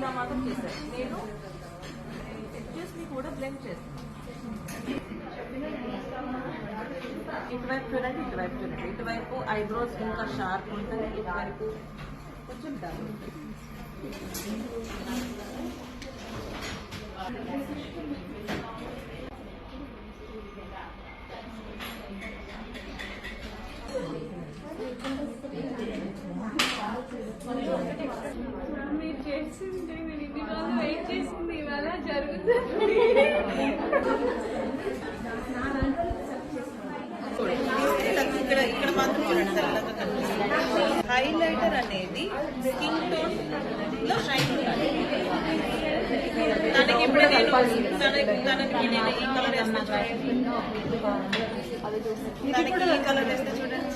ఇలా మాత్రం చేశారు. నేను ఎడ్జెస్ ని కూడా బ్లెండ్ చేస్తాను. ఇటువైపు చూడండి, ఇటువైపు చూడండి. ఇటువైపు ఐబ్రోస్ ఇంకా షార్ప్ ఉంటుంది, ఇటువైపు కొంచెం డల్. మీరు చేస్తుంటే నేను ఇన్ని రోజులు వెయిట్ చేసింది ఇవాళ జరుగుతుంది. ఇక్కడ మాత్రం తెల్లగా కనిపిస్తుంది. హైలైటర్ అనేది స్కిన్ టోన్ లో షైన్ ఉండాలి. తనకి ఇప్పుడు తనకి నేను ఈ కలర్ వేస్తా చూడండి, తనకి ఈ కలర్ వేస్తే చూడండి.